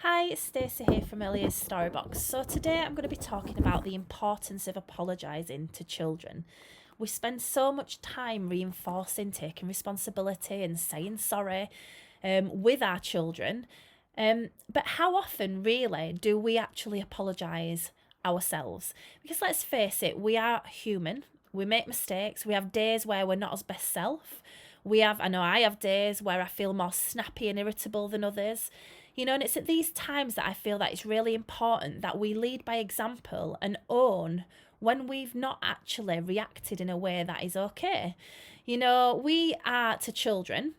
Hi, it's Stacey here from Elia's Storybox. So today I'm going to be talking about the importance of apologising to children. We spend so much time reinforcing taking responsibility and saying sorry with our children, but how often really do we actually apologise ourselves? Because let's face it, we are human. We make mistakes. We have days where we're not as best self. I know I have days where I feel more snappy and irritable than others. And it's at these times that I feel that it's really important that we lead by example and own when we've not actually reacted in a way that is okay. We are to children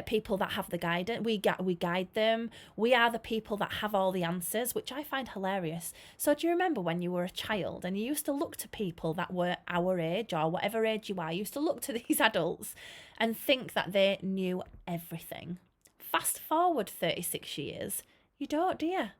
people that have the guidance. We guide them. We are the people that have all the answers, which I find hilarious. So do you remember when you were a child and you used to look to people that were our age or whatever age you are? You used to look to these adults and think that they knew everything. Fast forward 36 years, you don't, do you?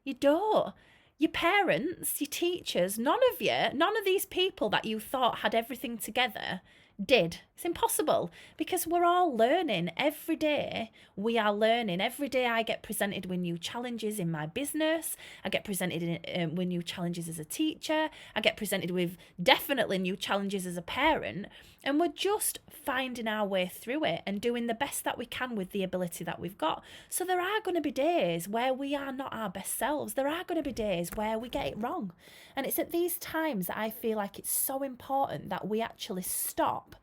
You don't. Your parents, your teachers, none of these people that you thought had everything together did. It's impossible because we're all learning every day. We are learning every day. I get presented with new challenges in my business. I get presented with new challenges as a teacher. I get presented with definitely new challenges as a parent. And we're just finding our way through it and doing the best that we can with the ability that we've got. So there are going to be days where we are not our best selves. There are going to be days where we get it wrong. And it's at these times that I feel like it's so important that we actually stop,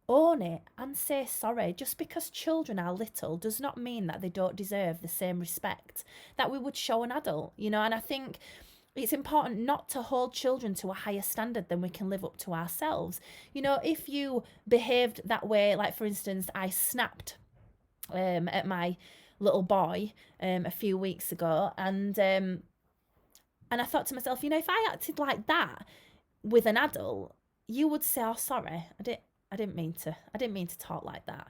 own it, and say sorry. Just because children are little does not mean that they don't deserve the same respect that we would show an adult, and I think it's important not to hold children to a higher standard than we can live up to ourselves. If you behaved that way, like for instance, I snapped at my little boy a few weeks ago, and I thought to myself, if I acted like that with an adult, you would say, "Oh, sorry, I didn't mean to talk like that."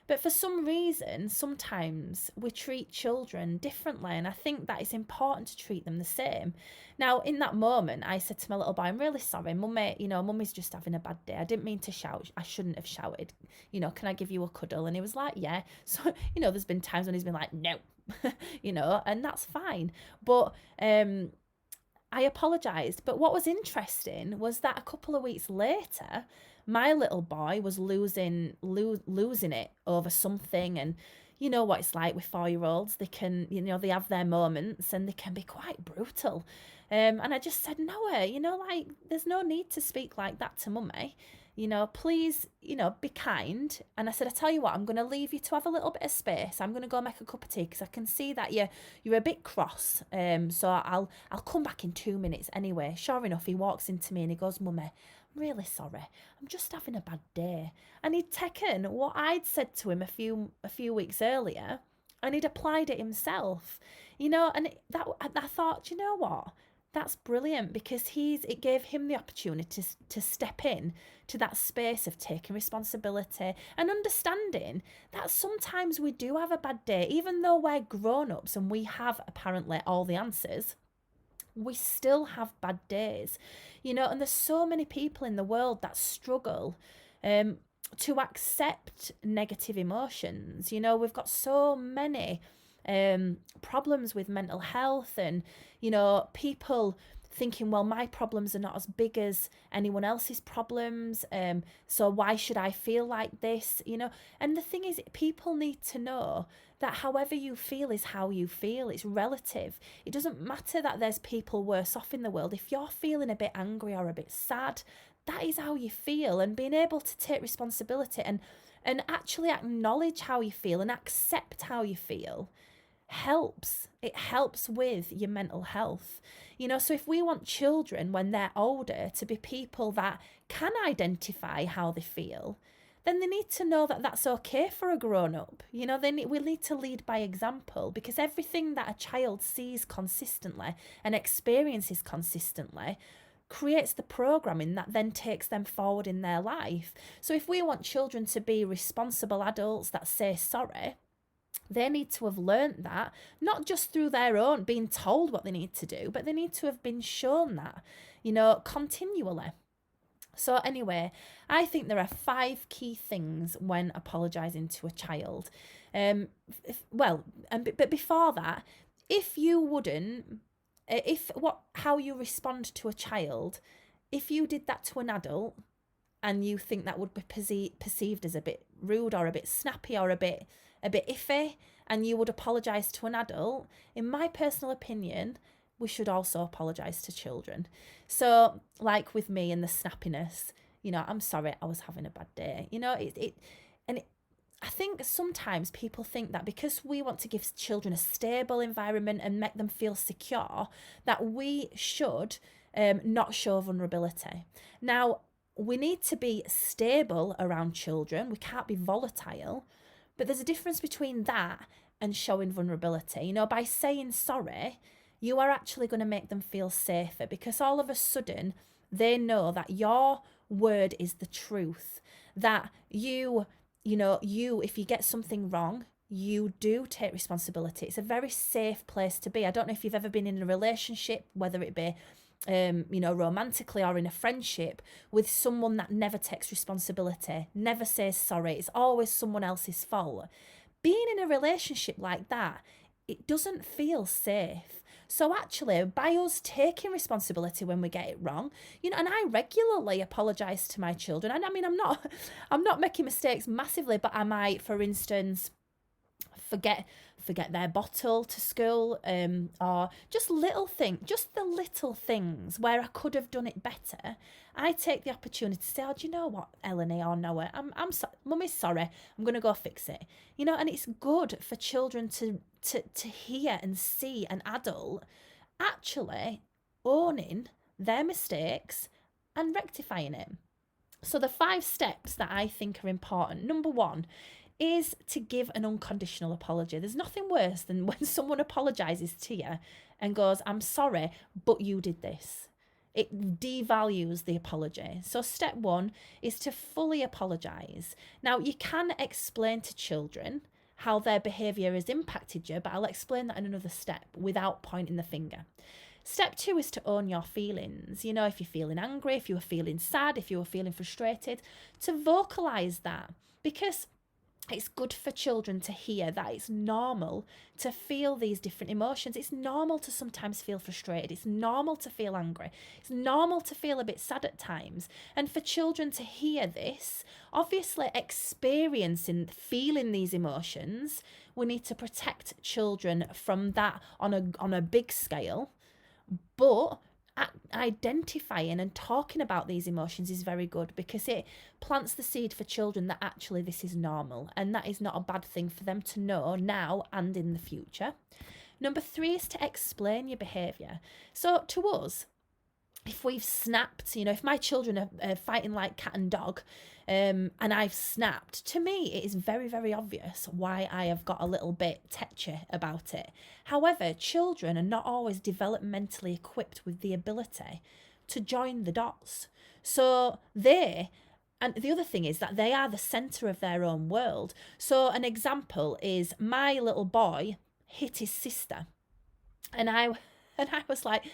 But for some reason, sometimes we treat children differently, and I think that it's important to treat them the same. Now, in that moment, I said to my little boy, "I'm really sorry, mummy. Mummy's just having a bad day. I didn't mean to shout. I shouldn't have shouted. Can I give you a cuddle?" And he was like, "Yeah." So, there's been times when he's been like, "No," and that's fine. But I apologised. But what was interesting was that a couple of weeks later, my little boy was losing it over something. And you know what it's like with 4-year-olds. They can, they have their moments and they can be quite brutal. And I just said, "Noah, like, there's no need to speak like that to mummy. Please, be kind." And I said, "I tell you what, I'm going to leave you to have a little bit of space. I'm going to go make a cup of tea because I can see that you're a bit cross. So I'll come back in 2 minutes anyway." Sure enough, he walks into me and he goes, "Mummy, I'm really sorry. I'm just having a bad day." And he'd taken what I'd said to him a few weeks earlier, and he'd applied it himself. And I thought, you know what? That's brilliant because it gave him the opportunity to step in to that space of taking responsibility and understanding that sometimes we do have a bad day, even though we're grown-ups and we have apparently all the answers. We still have bad days, and there's so many people in the world that struggle to accept negative emotions. We've got so many problems with mental health, and people thinking, well, my problems are not as big as anyone else's problems, so why should I feel like this? And the thing is, people need to know that however you feel is how you feel. It's relative. It doesn't matter that there's people worse off in the world. If you're feeling a bit angry or a bit sad, that is how you feel. And being able to take responsibility and actually acknowledge how you feel and accept how you feel helps. It helps with your mental health. So if we want children when they're older to be people that can identify how they feel, then they need to know that that's okay for a grown-up. We need to lead by example, because everything that a child sees consistently and experiences consistently creates the programming that then takes them forward in their life. So if we want children to be responsible adults that say sorry, they need to have learnt that, not just through their own being told what they need to do, but they need to have been shown that, continually. So anyway, I think there are 5 key things when apologising to a child. But before that, if you wouldn't, how you respond to a child, if you did that to an adult and you think that would be perceived as a bit rude or a bit snappy or a bit iffy, and you would apologise to an adult, in my personal opinion, we should also apologise to children. So, like with me and the snappiness, I'm sorry, I was having a bad day. I think sometimes people think that because we want to give children a stable environment and make them feel secure, that we should not show vulnerability. Now, we need to be stable around children. We can't be volatile. But there's a difference between that and showing vulnerability. By saying sorry, you are actually going to make them feel safer, because all of a sudden they know that your word is the truth, that you, if you get something wrong, you do take responsibility. It's a very safe place to be. I don't know if you've ever been in a relationship, whether it be romantically or in a friendship, with someone that never takes responsibility, never says sorry. It's always someone else's fault. Being in a relationship like that, it doesn't feel safe. So actually, by us taking responsibility when we get it wrong, and I regularly apologise to my children. And I mean, I'm not making mistakes massively, but I might, for instance, forget their bottle to school, or just the little things where I could have done it better. I take the opportunity to say, oh, do you know what, Eleni or Noah, Mummy's sorry, I'm going to go fix it. And it's good for children to hear and see an adult actually owning their mistakes and rectifying it. So the 5 steps that I think are important. Number 1 is to give an unconditional apology. There's nothing worse than when someone apologises to you and goes, I'm sorry, but you did this. It devalues the apology. So step 1 is to fully apologise. Now, you can explain to children how their behaviour has impacted you, but I'll explain that in another step without pointing the finger. Step 2 is to own your feelings. If you're feeling angry, if you were feeling sad, if you were feeling frustrated, to vocalise that, because it's good for children to hear that it's normal to feel these different emotions. It's normal to sometimes feel frustrated. It's normal to feel angry. It's normal to feel a bit sad at times. And for children to hear this, obviously experiencing, feeling these emotions, we need to protect children from that on a big scale. But identifying and talking about these emotions is very good, because it plants the seed for children that actually this is normal, and that is not a bad thing for them to know now and in the future. Number 3 is to explain your behaviour. So to us, if we've snapped, if my children are fighting like cat and dog, and I've snapped, to me it is very, very obvious why I have got a little bit tetchy about it. However, children are not always developmentally equipped with the ability to join the dots. So and the other thing is that they are the centre of their own world. So an example is my little boy hit his sister, and I was like,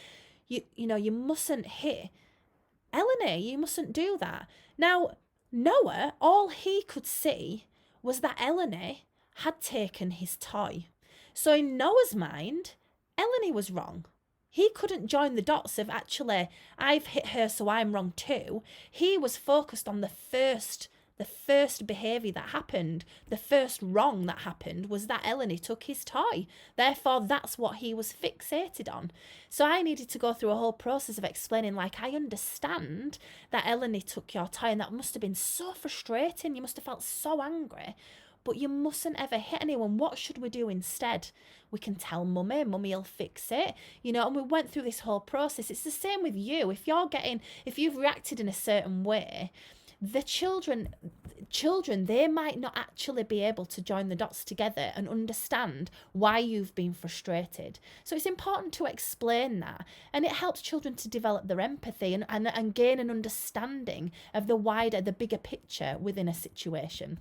you mustn't hit Eleni, you mustn't do that. Now, Noah, all he could see was that Eleni had taken his toy. So in Noah's mind, Eleni was wrong. He couldn't join the dots of actually, I've hit her, so I'm wrong too. He was focused on the first behaviour that happened. The first wrong that happened was that Eleni took his toy. Therefore, that's what he was fixated on. So I needed to go through a whole process of explaining, like, I understand that Eleni took your toy, and that must have been so frustrating. You must have felt so angry. But you mustn't ever hit anyone. What should we do instead? We can tell Mummy will fix it, and we went through this whole process. It's the same with you. If you've reacted in a certain way, the children, they might not actually be able to join the dots together and understand why you've been frustrated. So it's important to explain that, and it helps children to develop their empathy and gain an understanding of the bigger picture within a situation.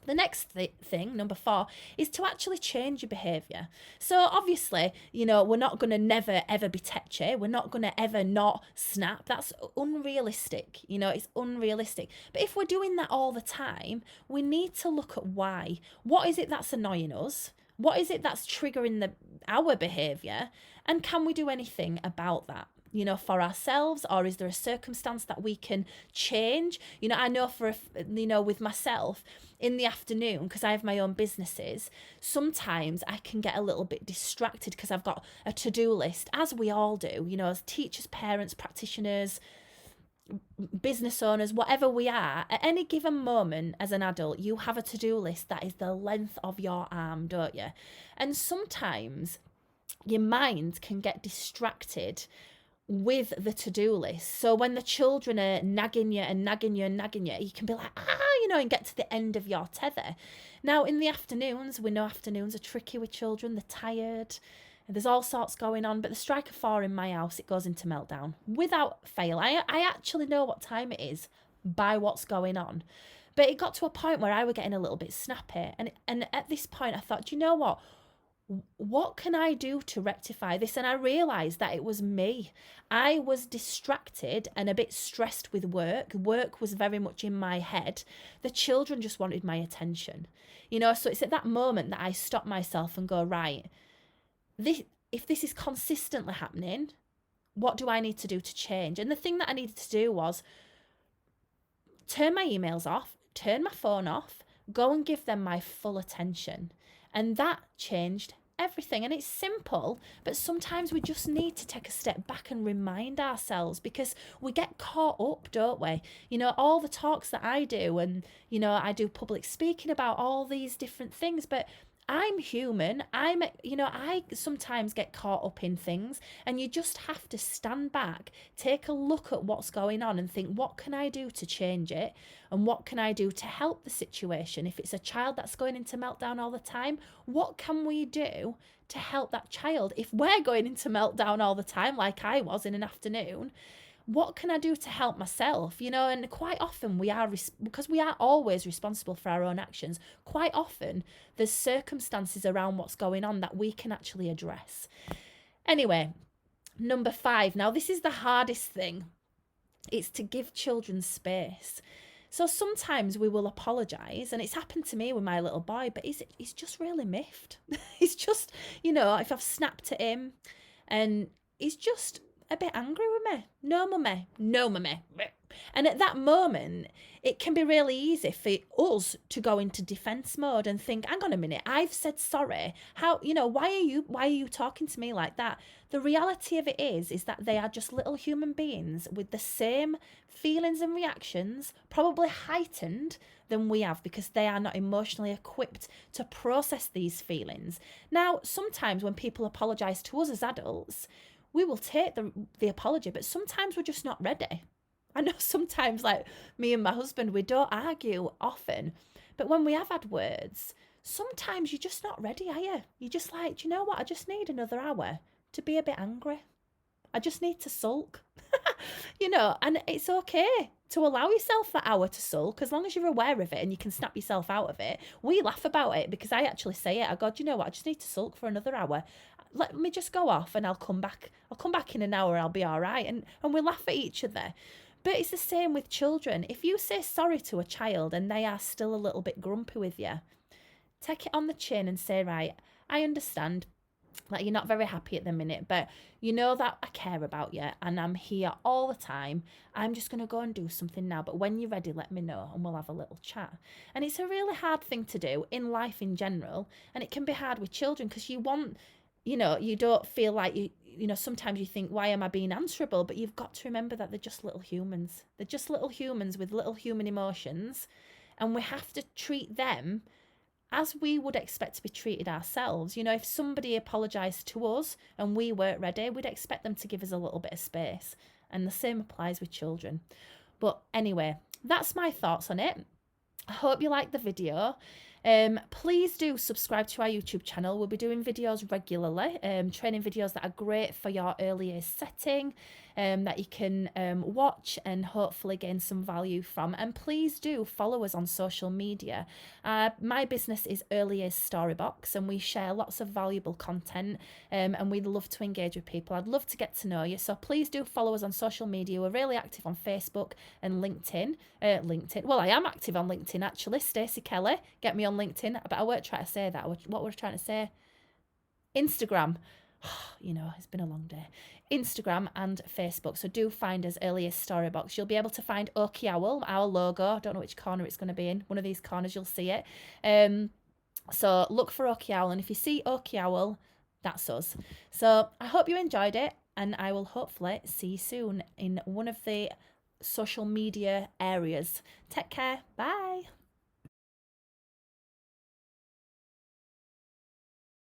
The next thing, number 4, is to actually change your behaviour. So obviously, we're not going to never, ever be tetchy. We're not going to ever not snap. That's unrealistic. It's unrealistic. But if we're doing that all the time, we need to look at why. What is it that's annoying us? What is it that's triggering our behaviour? And can we do anything about that? For ourselves, or is there a circumstance that we can change? I know with myself in the afternoon, because I have my own businesses, sometimes I can get a little bit distracted because I've got a to-do list, as we all do, as teachers, parents, practitioners, business owners, whatever we are, at any given moment as an adult, you have a to-do list that is the length of your arm, don't you? And sometimes your mind can get distracted with the to-do list. So when the children are nagging you and nagging you and nagging you, you can be like, and get to the end of your tether. Now, in the afternoons, we know afternoons are tricky with children. They're tired. There's all sorts going on. But the strike of 4 in my house, it goes into meltdown. Without fail. I actually know what time it is by what's going on. But it got to a point where I was getting a little bit snappy. And at this point, I thought, do you know what? What can I do to rectify this? And I realised that it was me. I was distracted and a bit stressed with work. Work was very much in my head. The children just wanted my attention. So it's at that moment that I stop myself and go, right, if this is consistently happening, what do I need to do to change? And the thing that I needed to do was turn my emails off, turn my phone off, go and give them my full attention. And that changed everything. And it's simple, but sometimes we just need to take a step back and remind ourselves, because we get caught up, don't we? All the talks that I do, and I do public speaking about all these different things, but I'm human. I sometimes get caught up in things, and you just have to stand back, take a look at what's going on and think, what can I do to change it? And what can I do to help the situation? If it's a child that's going into meltdown all the time, what can we do to help that child? If we're going into meltdown all the time, like I was in an afternoon, what can I do to help myself? And quite often because we are always responsible for our own actions, quite often there's circumstances around what's going on that we can actually address. Anyway, number 5. Now, this is the hardest thing. It's to give children space. So sometimes we will apologise, and it's happened to me with my little boy, but he's just really miffed. He's just, if I've snapped at him, and he's just a bit angry with me. No, mummy. No, mummy. And at that moment, it can be really easy for us to go into defence mode and think, hang on a minute, I've said sorry. Why are you talking to me like that? The reality of it is that they are just little human beings with the same feelings and reactions, probably heightened than we have, because they are not emotionally equipped to process these feelings. Now, sometimes when people apologise to us as adults, we will take the apology, but sometimes we're just not ready. I know sometimes, like me and my husband, we don't argue often, but when we have had words, sometimes you're just not ready, are you? You're just like, do you know what? I just need another hour to be a bit angry. I just need to sulk, and it's okay to allow yourself that hour to sulk, as long as you're aware of it and you can snap yourself out of it. We laugh about it because I actually say it. I go, do you know what? I just need to sulk for another hour. Let me just go off and I'll come back. I'll come back in an hour. I'll be all right. And we laugh at each other. But it's the same with children. If you say sorry to a child and they are still a little bit grumpy with you, take it on the chin and say, right, I understand that you're not very happy at the minute, but you know that I care about you and I'm here all the time. I'm just going to go and do something now. But when you're ready, let me know and we'll have a little chat. And it's a really hard thing to do in life in general. And it can be hard with children because you want, you don't feel like sometimes you think, why am I being answerable? But you've got to remember that they're just little humans. They're just little humans with little human emotions. And we have to treat them as we would expect to be treated ourselves. If somebody apologised to us and we weren't ready, we'd expect them to give us a little bit of space. And the same applies with children. But anyway, that's my thoughts on it. I hope you liked the video. Please do subscribe to our YouTube channel. We'll be doing videos regularly, training videos that are great for your early years setting. that you can watch and hopefully gain some value from. And please do follow us on social media. My business is Early Years Storybox, and we share lots of valuable content, and we'd love to engage with people. I'd love to get to know you, so please do follow us on social media. We're really active on Facebook and LinkedIn. Well, I am active on LinkedIn actually. Stacey Kelly, get me on LinkedIn. But I won't try to say that. What was I trying to say? Instagram. It's been a long day. Instagram and Facebook. So do find us, Early Years Storybox. You'll be able to find Okie Owl, our logo. I don't know which corner it's going to be in. One of these corners you'll see it. So look for Okie Owl, and if you see Okie Owl, that's us. So I hope you enjoyed it, and I will hopefully see you soon in one of the social media areas. Take care. Bye.